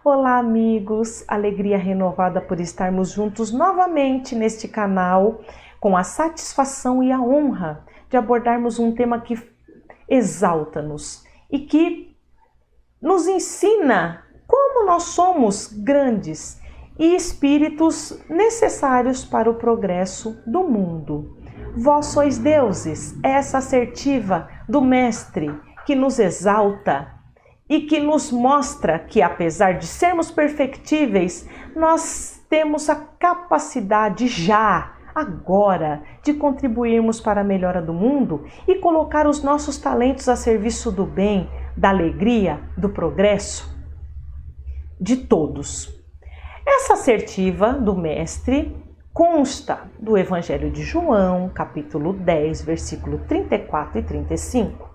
Olá, amigos! Alegria renovada por estarmos juntos novamente neste canal, com a satisfação e a honra de abordarmos um tema que exalta-nos e que nos ensina como nós somos grandes e espíritos necessários para o progresso do mundo. Vós sois deuses, essa assertiva do Mestre que nos exalta e que nos mostra que, apesar de sermos perfectíveis, nós temos a capacidade já, agora, de contribuirmos para a melhora do mundo e colocar os nossos talentos a serviço do bem, da alegria, do progresso de todos. Essa assertiva do Mestre consta do Evangelho de João, capítulo 10, versículo 34 e 35,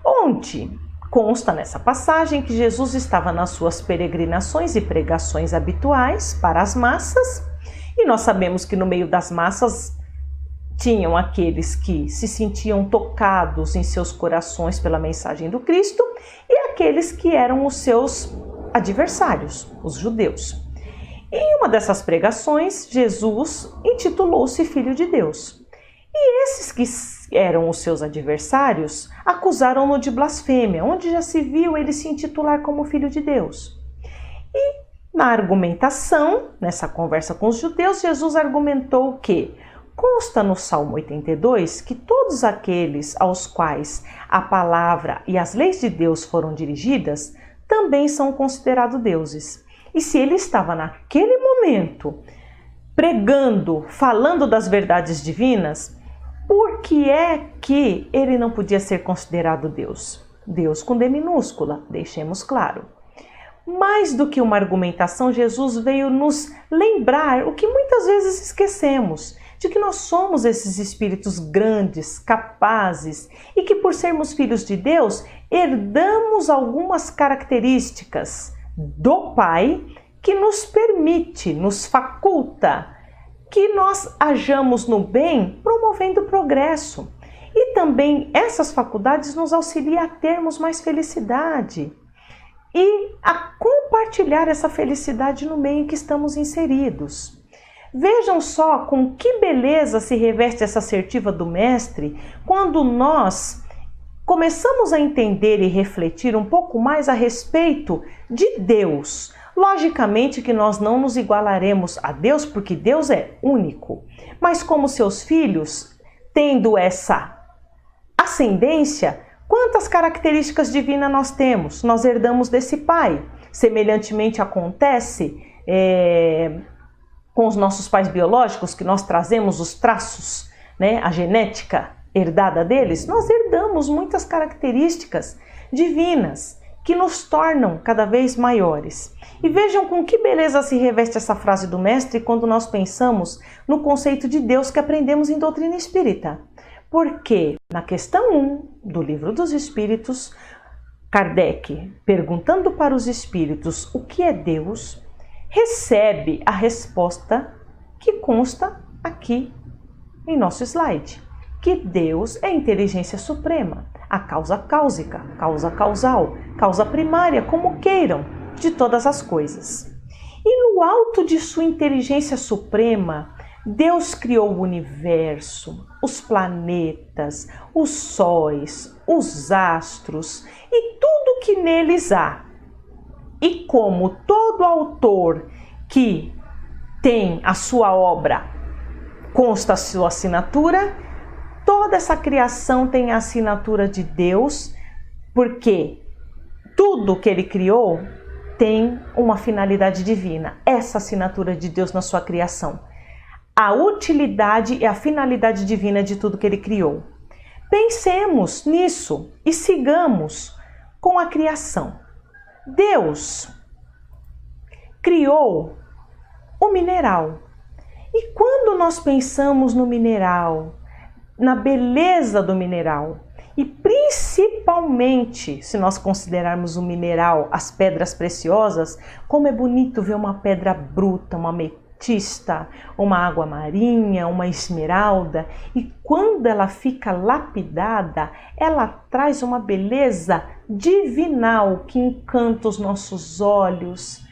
onde consta nessa passagem que Jesus estava nas suas peregrinações e pregações habituais para as massas, e nós sabemos que no meio das massas tinham aqueles que se sentiam tocados em seus corações pela mensagem do Cristo e aqueles que eram os seus adversários, os judeus. Em uma dessas pregações, Jesus intitulou-se Filho de Deus. E esses que eram os seus adversários acusaram-no de blasfêmia, onde já se viu ele se intitular como Filho de Deus. E na argumentação, nessa conversa com os judeus, Jesus argumentou que consta no Salmo 82 que todos aqueles aos quais a palavra e as leis de Deus foram dirigidas também são considerados deuses. E se ele estava naquele momento pregando, falando das verdades divinas, por que é que ele não podia ser considerado Deus? Deus com D minúscula, deixemos claro. Mais do que uma argumentação, Jesus veio nos lembrar o que muitas vezes esquecemos, de que nós somos esses espíritos grandes, capazes, e que por sermos filhos de Deus, herdamos algumas características do Pai que nos permite, nos faculta que nós hajamos no bem, promovendo o progresso. E também essas faculdades nos auxiliam a termos mais felicidade e a compartilhar essa felicidade no meio em que estamos inseridos. Vejam só com que beleza se reveste essa assertiva do Mestre quando nós começamos a entender e refletir um pouco mais a respeito de Deus. Logicamente que nós não nos igualaremos a Deus, porque Deus é único. Mas como seus filhos, tendo essa ascendência, quantas características divinas nós temos? Nós herdamos desse Pai. Semelhantemente acontece com os nossos pais biológicos, que nós trazemos os traços, a genética herdada deles, nós herdamos muitas características divinas que nos tornam cada vez maiores. E vejam com que beleza se reveste essa frase do Mestre quando nós pensamos no conceito de Deus que aprendemos em doutrina espírita. Porque na questão 1 do Livro dos Espíritos, Kardec, perguntando para os espíritos o que é Deus, recebe a resposta que consta aqui em nosso slide, que Deus é a inteligência suprema, a causa cáusica, causa causal, causa primária, como queiram, de todas as coisas. E no alto de sua inteligência suprema, Deus criou o universo, os planetas, os sóis, os astros e tudo que neles há. E como todo autor que tem a sua obra consta a sua assinatura, toda essa criação tem a assinatura de Deus, porque tudo que ele criou tem uma finalidade divina. Essa assinatura de Deus na sua criação. A utilidade e a finalidade divina de tudo que ele criou. Pensemos nisso e sigamos com a criação. Deus criou o mineral. E quando nós pensamos no mineral, na beleza do mineral, e principalmente se nós considerarmos o mineral, as pedras preciosas, como é bonito ver uma pedra bruta, uma ametista, uma água marinha, uma esmeralda, e quando ela fica lapidada, ela traz uma beleza divinal que encanta os nossos olhos,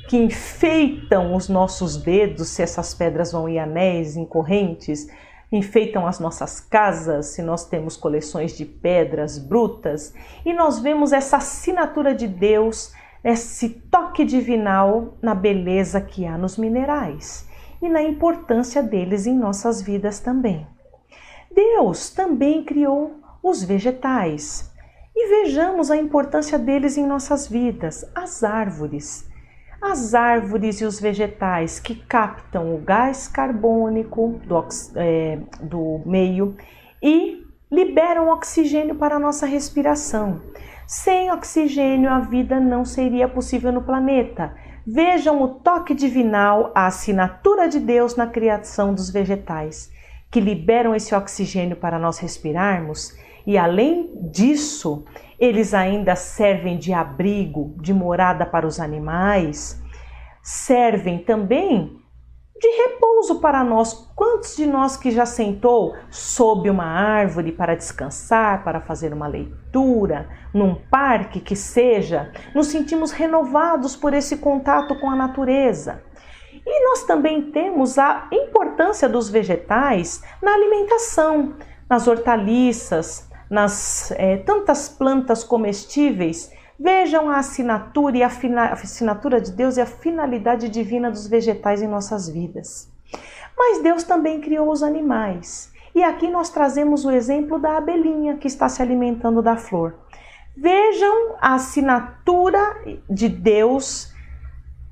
que enfeitam os nossos dedos, se essas pedras vão em anéis, em correntes, enfeitam as nossas casas, se nós temos coleções de pedras brutas, e nós vemos essa assinatura de Deus, esse toque divinal na beleza que há nos minerais e na importância deles em nossas vidas também. Deus também criou os vegetais e vejamos a importância deles em nossas vidas, as árvores. As árvores e os vegetais que captam o gás carbônico do meio e liberam oxigênio para a nossa respiração. Sem oxigênio, a vida não seria possível no planeta. Vejam o toque divinal, a assinatura de Deus na criação dos vegetais, que liberam esse oxigênio para nós respirarmos. E além disso, eles ainda servem de abrigo, de morada para os animais, servem também de repouso para nós. Quantos de nós que já sentou sob uma árvore para descansar, para fazer uma leitura, num parque que seja, nos sentimos renovados por esse contato com a natureza? E nós também temos a importância dos vegetais na alimentação, nas hortaliças, nas tantas plantas comestíveis. Vejam a assinatura e a assinatura de Deus e a finalidade divina dos vegetais em nossas vidas. Mas Deus também criou os animais. E aqui nós trazemos o exemplo da abelhinha que está se alimentando da flor. Vejam a assinatura de Deus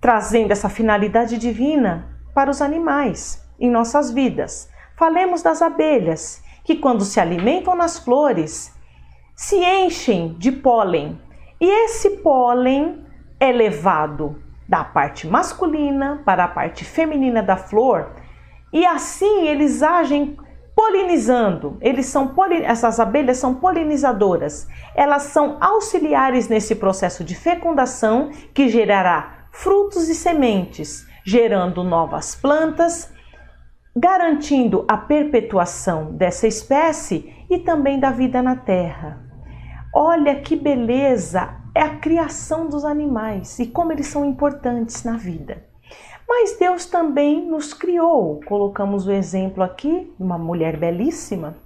trazendo essa finalidade divina para os animais em nossas vidas. Falemos das abelhas, que quando se alimentam nas flores, se enchem de pólen. E esse pólen é levado da parte masculina para a parte feminina da flor. E assim eles agem polinizando. Essas abelhas são polinizadoras. Elas são auxiliares nesse processo de fecundação que gerará frutos e sementes, gerando novas plantas, garantindo a perpetuação dessa espécie e também da vida na terra. Olha que beleza é a criação dos animais e como eles são importantes na vida. Mas Deus também nos criou. Colocamos o exemplo aqui de uma mulher belíssima.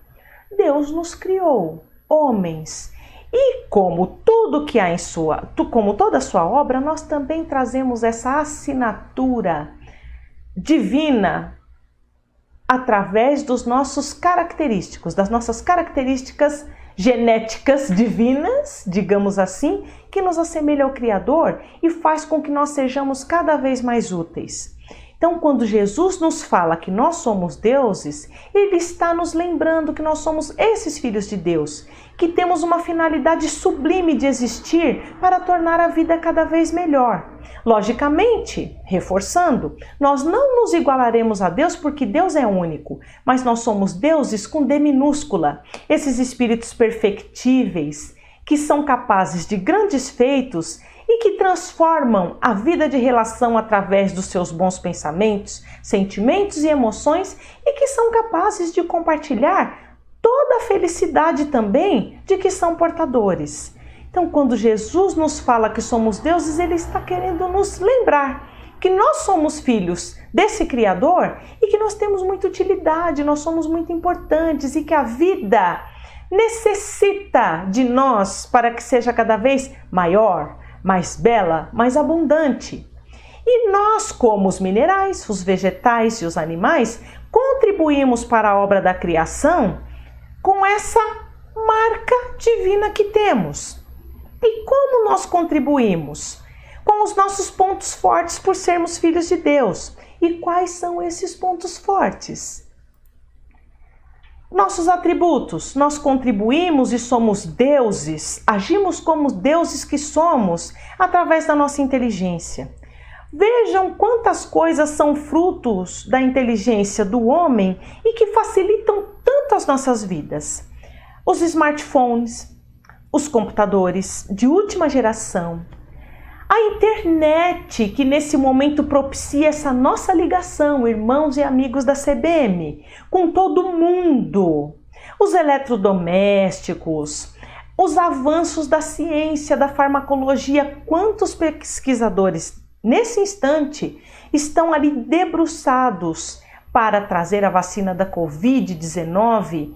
Deus nos criou, homens. E como tudo que há como toda a sua obra, nós também trazemos essa assinatura divina através dos nossos característicos, das nossas características genéticas divinas, digamos assim, que nos assemelha ao Criador e faz com que nós sejamos cada vez mais úteis. Então, quando Jesus nos fala que nós somos deuses, Ele está nos lembrando que nós somos esses filhos de Deus, que temos uma finalidade sublime de existir para tornar a vida cada vez melhor. Logicamente, reforçando, nós não nos igualaremos a Deus porque Deus é único, mas nós somos deuses com D minúscula, esses espíritos perfectíveis que são capazes de grandes feitos e que transformam a vida de relação através dos seus bons pensamentos, sentimentos e emoções e que são capazes de compartilhar toda a felicidade também de que são portadores. Então, quando Jesus nos fala que somos deuses, Ele está querendo nos lembrar que nós somos filhos desse Criador e que nós temos muita utilidade, nós somos muito importantes e que a vida necessita de nós para que seja cada vez maior, mais bela, mais abundante. E nós, como os minerais, os vegetais e os animais, contribuímos para a obra da criação com essa marca divina que temos. E como nós contribuímos? Com os nossos pontos fortes por sermos filhos de Deus. E quais são esses pontos fortes? Nossos atributos. Nós contribuímos e somos deuses, agimos como deuses que somos através da nossa inteligência. Vejam quantas coisas são frutos da inteligência do homem e que facilitam tanto as nossas vidas. Os smartphones, os computadores de última geração, a internet que nesse momento propicia essa nossa ligação, irmãos e amigos da CBM, com todo mundo, os eletrodomésticos, os avanços da ciência, da farmacologia, quantos pesquisadores nesse instante, estão ali debruçados para trazer a vacina da Covid-19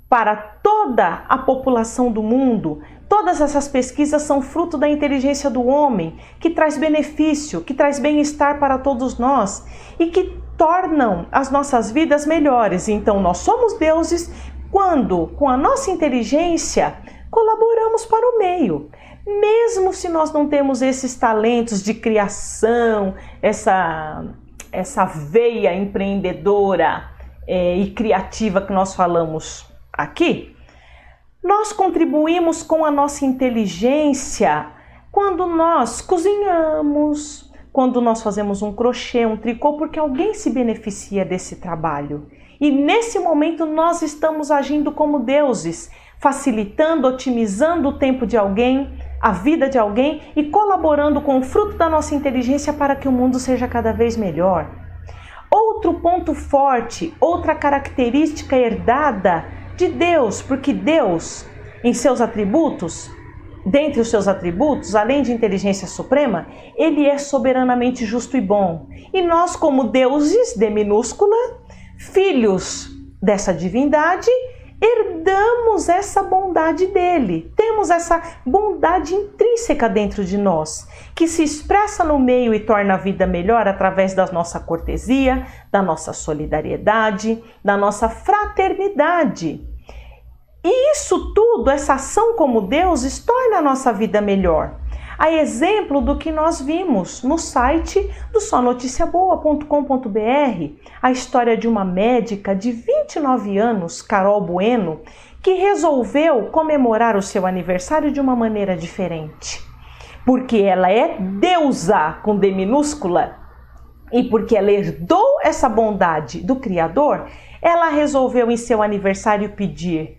para toda a população do mundo. Todas essas pesquisas são fruto da inteligência do homem, que traz benefício, que traz bem-estar para todos nós e que tornam as nossas vidas melhores. Então, nós somos deuses quando, com a nossa inteligência, colaboramos para o meio. Mesmo se nós não temos esses talentos de criação, essa veia empreendedora e criativa que nós falamos aqui, nós contribuímos com a nossa inteligência quando nós cozinhamos, quando nós fazemos um crochê, um tricô, porque alguém se beneficia desse trabalho. E nesse momento nós estamos agindo como deuses, facilitando, otimizando o tempo de alguém, a vida de alguém e colaborando com o fruto da nossa inteligência para que o mundo seja cada vez melhor. Outro ponto forte, outra característica herdada de Deus, porque Deus, em seus atributos, dentre os seus atributos, além de inteligência suprema, ele é soberanamente justo e bom. E nós, como deuses, D minúscula, filhos dessa divindade, herdamos essa bondade dele. Temos essa bondade intrínseca dentro de nós, que se expressa no meio e torna a vida melhor através da nossa cortesia, da nossa solidariedade, da nossa fraternidade. E isso tudo, essa ação como deuses, torna a nossa vida melhor. A exemplo do que nós vimos no site do sonoticiaboa.com.br, a história de uma médica de 29 anos, Carol Bueno, que resolveu comemorar o seu aniversário de uma maneira diferente. Porque ela é deusa com D minúscula e porque ela herdou essa bondade do Criador, ela resolveu em seu aniversário pedir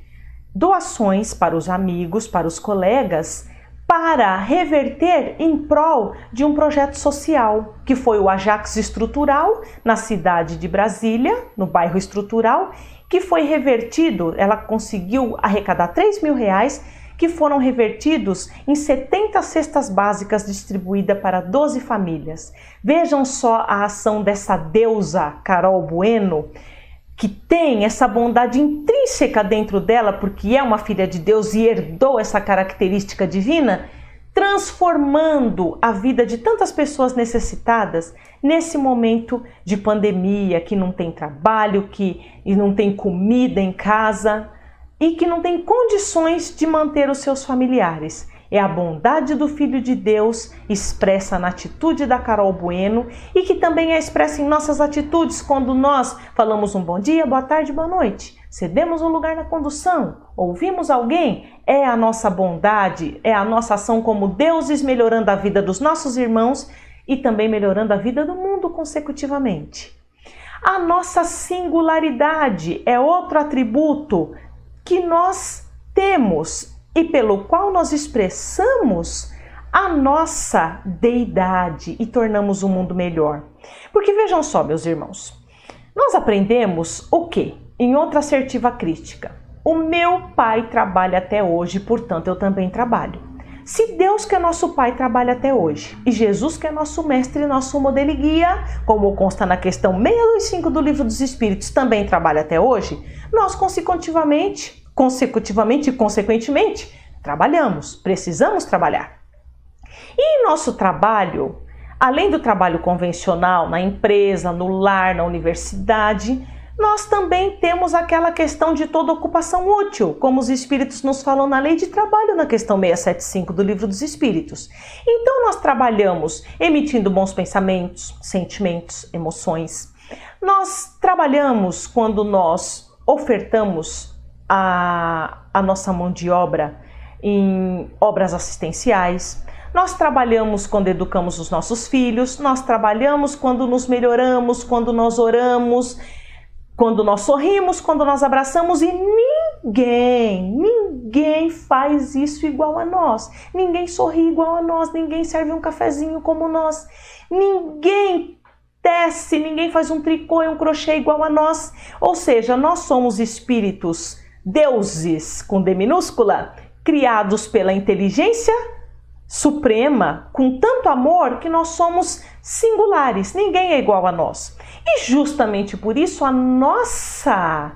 doações para os amigos, para os colegas, para reverter em prol de um projeto social, que foi o Ajax Estrutural, na cidade de Brasília, no bairro Estrutural, que foi revertido, ela conseguiu arrecadar R$3.000, que foram revertidos em 70 cestas básicas distribuídas para 12 famílias. Vejam só a ação dessa deusa, Carol Bueno, que tem essa bondade intrínseca dentro dela, porque é uma filha de Deus e herdou essa característica divina, transformando a vida de tantas pessoas necessitadas nesse momento de pandemia, que não tem trabalho, que não tem comida em casa e que não tem condições de manter os seus familiares. É a bondade do Filho de Deus expressa na atitude da Carol Bueno e que também é expressa em nossas atitudes quando nós falamos um bom dia, boa tarde, boa noite, cedemos um lugar na condução, ouvimos alguém. É a nossa bondade, é a nossa ação como deuses melhorando a vida dos nossos irmãos e também melhorando a vida do mundo consecutivamente. A nossa singularidade é outro atributo que nós temos e pelo qual nós expressamos a nossa deidade e tornamos o mundo melhor. Porque vejam só, meus irmãos, nós aprendemos o quê? Em outra assertiva crítica. O meu pai trabalha até hoje, portanto eu também trabalho. Se Deus, que é nosso pai, trabalha até hoje, e Jesus, que é nosso mestre, nosso modelo e guia, como consta na questão 625 do Livro dos Espíritos, também trabalha até hoje, nós consecutivamente e consequentemente, trabalhamos, precisamos trabalhar. E em nosso trabalho, além do trabalho convencional, na empresa, no lar, na universidade, nós também temos aquela questão de toda ocupação útil, como os Espíritos nos falam na Lei de Trabalho, na questão 675 do Livro dos Espíritos. Então nós trabalhamos emitindo bons pensamentos, sentimentos, emoções. Nós trabalhamos quando nós ofertamos a nossa mão de obra em obras assistenciais. Nós trabalhamos quando educamos os nossos filhos, nós trabalhamos quando nos melhoramos, quando nós oramos, quando nós sorrimos, quando nós abraçamos, e ninguém faz isso igual a nós. Ninguém sorri igual a nós, ninguém serve um cafezinho como nós, ninguém tece, ninguém faz um tricô e um crochê igual a nós. Ou seja, nós somos espíritos deuses com D minúscula, criados pela inteligência suprema, com tanto amor, que nós somos singulares, ninguém é igual a nós. E justamente por isso a nossa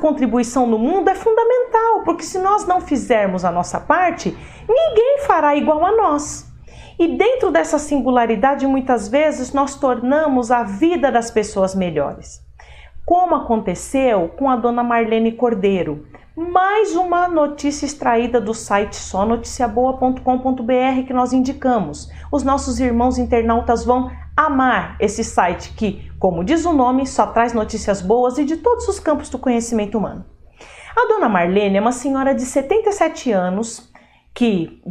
contribuição no mundo é fundamental, porque se nós não fizermos a nossa parte, ninguém fará igual a nós. E dentro dessa singularidade, muitas vezes, nós tornamos a vida das pessoas melhores. Como aconteceu com a dona Marlene Cordeiro. Mais uma notícia extraída do site sonoticiaboa.com.br que nós indicamos. Os nossos irmãos internautas vão amar esse site que, como diz o nome, só traz notícias boas e de todos os campos do conhecimento humano. A dona Marlene é uma senhora de 77 anos que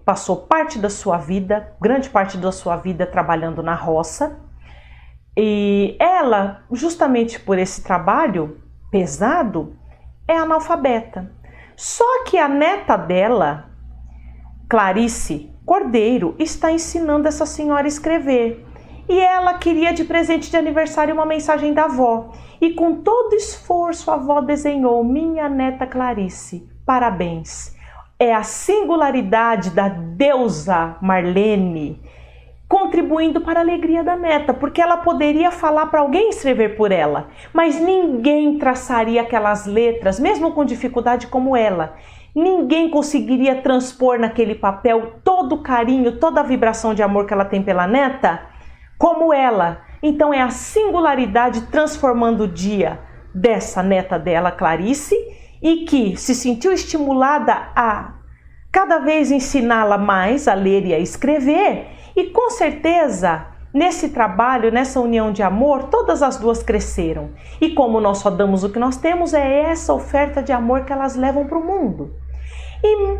passou parte da sua vida, grande parte da sua vida trabalhando na roça. E ela, justamente por esse trabalho pesado, é analfabeta. Só que a neta dela, Clarice Cordeiro, está ensinando essa senhora a escrever. E ela queria de presente de aniversário uma mensagem da avó. E com todo esforço a avó desenhou: minha neta Clarice, parabéns. É a singularidade da deusa Marlene contribuindo para a alegria da neta, porque ela poderia falar para alguém escrever por ela, mas ninguém traçaria aquelas letras, mesmo com dificuldade como ela. Ninguém conseguiria transpor naquele papel todo o carinho, toda a vibração de amor que ela tem pela neta, como ela. Então é a singularidade transformando o dia dessa neta dela, Clarice, e que se sentiu estimulada a cada vez ensiná-la mais a ler e a escrever. E com certeza, nesse trabalho, nessa união de amor, todas as duas cresceram. E como nós só damos o que nós temos, é essa oferta de amor que elas levam para o mundo. E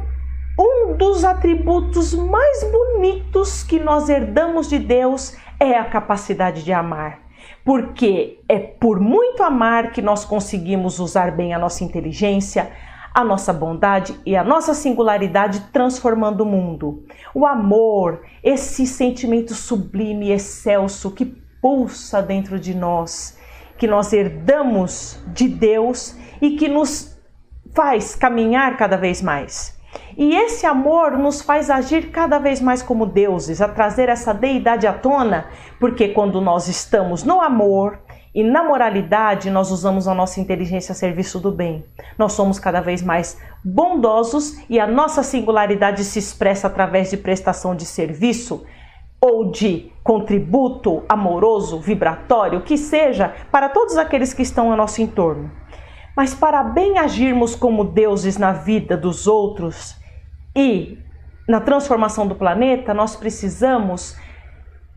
um dos atributos mais bonitos que nós herdamos de Deus é a capacidade de amar. Porque é por muito amar que nós conseguimos usar bem a nossa inteligência, a nossa bondade e a nossa singularidade, transformando o mundo. O amor, esse sentimento sublime e excelso que pulsa dentro de nós, que nós herdamos de Deus e que nos faz caminhar cada vez mais. E esse amor nos faz agir cada vez mais como deuses, a trazer essa deidade à tona, porque quando nós estamos no amor e na moralidade, nós usamos a nossa inteligência a serviço do bem. Nós somos cada vez mais bondosos e a nossa singularidade se expressa através de prestação de serviço ou de contributo amoroso, vibratório, que seja, para todos aqueles que estão ao nosso entorno. Mas para bem agirmos como deuses na vida dos outros e na transformação do planeta, nós precisamos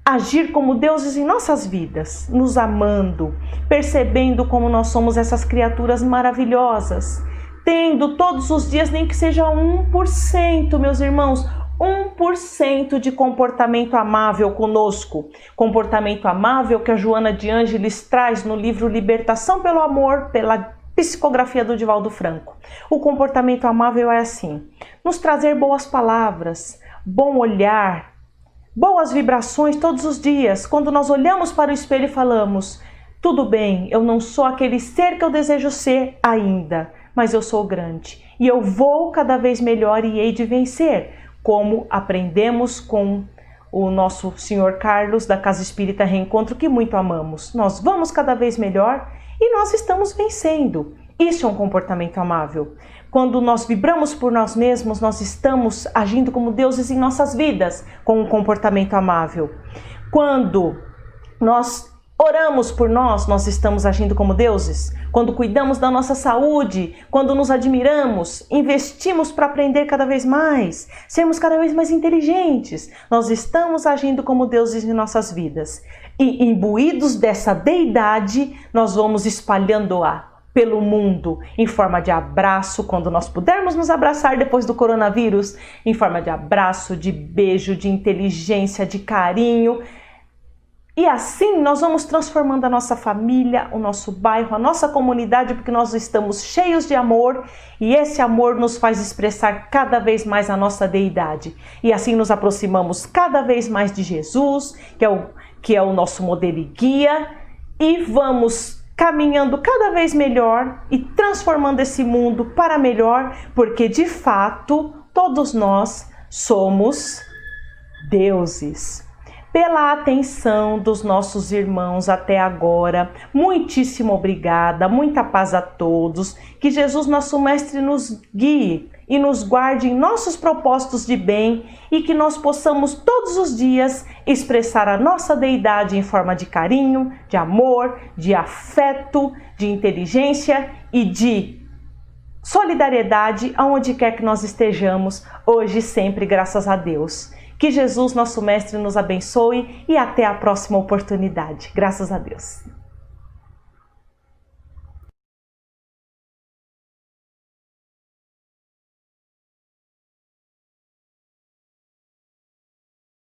agir como deuses em nossas vidas, nos amando, percebendo como nós somos essas criaturas maravilhosas, tendo todos os dias, nem que seja 1%, meus irmãos, 1% de comportamento amável conosco. Comportamento amável que a Joana de Ângeles traz no livro Libertação pelo Amor, pela psicografia do Divaldo Franco. O comportamento amável é assim: nos trazer boas palavras, bom olhar, boas vibrações todos os dias. Quando nós olhamos para o espelho e falamos: tudo bem, eu não sou aquele ser que eu desejo ser ainda, mas eu sou grande e eu vou cada vez melhor e hei de vencer, como aprendemos com o nosso senhor Carlos da Casa Espírita Reencontro, que muito amamos. Nós vamos cada vez melhor e nós estamos vencendo. Isso é um comportamento amável. Quando nós vibramos por nós mesmos, nós estamos agindo como deuses em nossas vidas, com um comportamento amável. Quando nós oramos por nós, nós estamos agindo como deuses. Quando cuidamos da nossa saúde, quando nos admiramos, investimos para aprender cada vez mais, sermos cada vez mais inteligentes, nós estamos agindo como deuses em nossas vidas. E imbuídos dessa deidade, nós vamos espalhando-a pelo mundo, em forma de abraço, quando nós pudermos nos abraçar depois do coronavírus, em forma de abraço, de beijo, de inteligência, de carinho. E assim nós vamos transformando a nossa família, o nosso bairro, a nossa comunidade, porque nós estamos cheios de amor e esse amor nos faz expressar cada vez mais a nossa deidade. E assim nos aproximamos cada vez mais de Jesus, que é o nosso modelo e guia, e vamos caminhando cada vez melhor e transformando esse mundo para melhor, porque de fato todos nós somos deuses. Pela atenção dos nossos irmãos até agora, muitíssimo obrigada, muita paz a todos, que Jesus nosso Mestre nos guie e nos guarde em nossos propósitos de bem e que nós possamos todos os dias expressar a nossa deidade em forma de carinho, de amor, de afeto, de inteligência e de solidariedade aonde quer que nós estejamos, hoje e sempre, graças a Deus. Que Jesus, nosso Mestre, nos abençoe e até a próxima oportunidade. Graças a Deus.